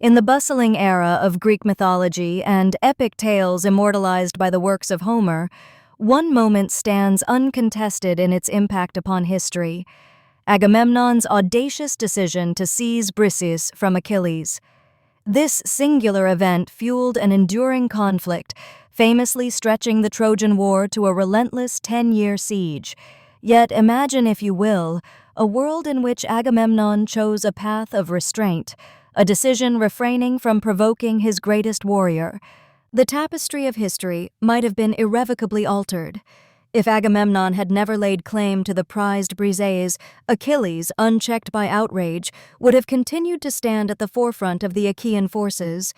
In the bustling era of Greek mythology and epic tales immortalized by the works of Homer, one moment stands uncontested in its impact upon history: Agamemnon's audacious decision to seize Briseis from Achilles. This singular event fueled an enduring conflict, famously stretching the Trojan War to a relentless 10-year siege. Yet imagine, if you will, a world in which Agamemnon chose a path of restraint, a decision refraining from provoking his greatest warrior. The tapestry of history might have been irrevocably altered. If Agamemnon had never laid claim to the prized Briseis, Achilles, unchecked by outrage, would have continued to stand at the forefront of the Achaean forces.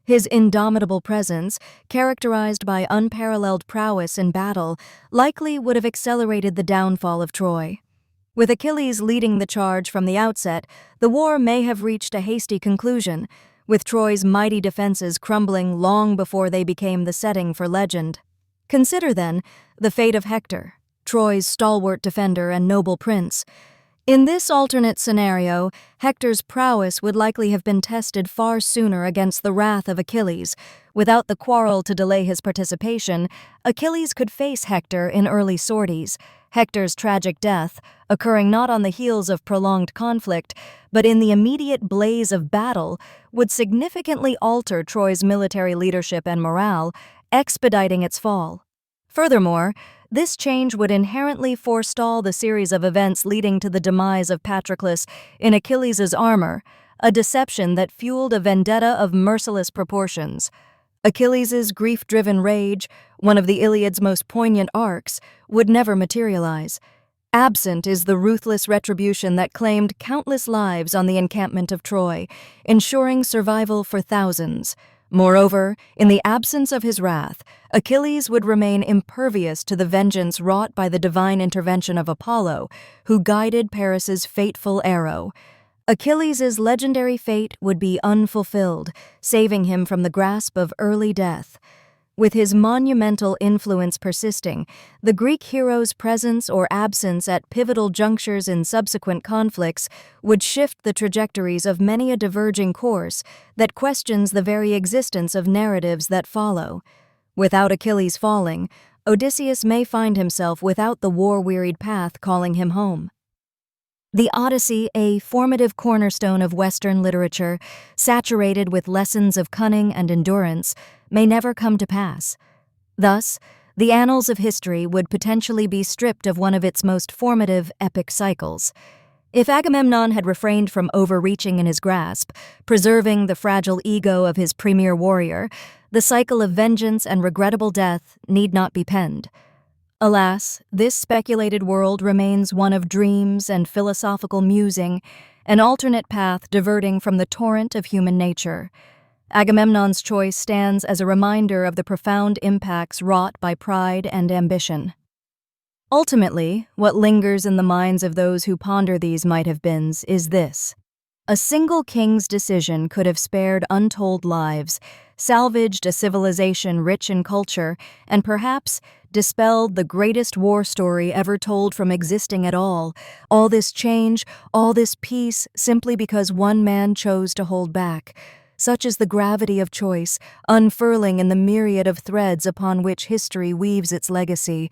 His indomitable presence, characterized by unparalleled prowess in battle, likely would have accelerated the downfall of Troy. With Achilles leading the charge from the outset, the war may have reached a hasty conclusion, with Troy's mighty defenses crumbling long before they became the setting for legend. Consider, then, the fate of Hector, Troy's stalwart defender and noble prince. In this alternate scenario, Hector's prowess would likely have been tested far sooner against the wrath of Achilles. Without the quarrel to delay his participation, Achilles could face Hector in early sorties. Hector's tragic death, occurring not on the heels of prolonged conflict, but in the immediate blaze of battle, would significantly alter Troy's military leadership and morale, expediting its fall. Furthermore, this change would inherently forestall the series of events leading to the demise of Patroclus in Achilles' armor, a deception that fueled a vendetta of merciless proportions. Achilles' grief-driven rage, one of the Iliad's most poignant arcs, would never materialize. Absent is the ruthless retribution that claimed countless lives on the encampment of Troy, ensuring survival for thousands. Moreover, in the absence of his wrath, Achilles would remain impervious to the vengeance wrought by the divine intervention of Apollo, who guided Paris's fateful arrow. Achilles' legendary fate would be unfulfilled, saving him from the grasp of early death. With his monumental influence persisting, the Greek hero's presence or absence at pivotal junctures in subsequent conflicts would shift the trajectories of many a diverging course that questions the very existence of narratives that follow. Without Achilles falling, Odysseus may find himself without the war-wearied path calling him home. The Odyssey, a formative cornerstone of Western literature, saturated with lessons of cunning and endurance, may never come to pass. Thus, the annals of history would potentially be stripped of one of its most formative epic cycles. If Agamemnon had refrained from overreaching in his grasp, preserving the fragile ego of his premier warrior, the cycle of vengeance and regrettable death need not be penned. Alas, this speculated world remains one of dreams and philosophical musing, an alternate path diverting from the torrent of human nature. Agamemnon's choice stands as a reminder of the profound impacts wrought by pride and ambition. Ultimately, what lingers in the minds of those who ponder these might-have-beens is this: a single king's decision could have spared untold lives, salvaged a civilization rich in culture, and perhaps dispelled the greatest war story ever told from existing at all. All this change, all this peace, simply because one man chose to hold back. Such is the gravity of choice, unfurling in the myriad of threads upon which history weaves its legacy.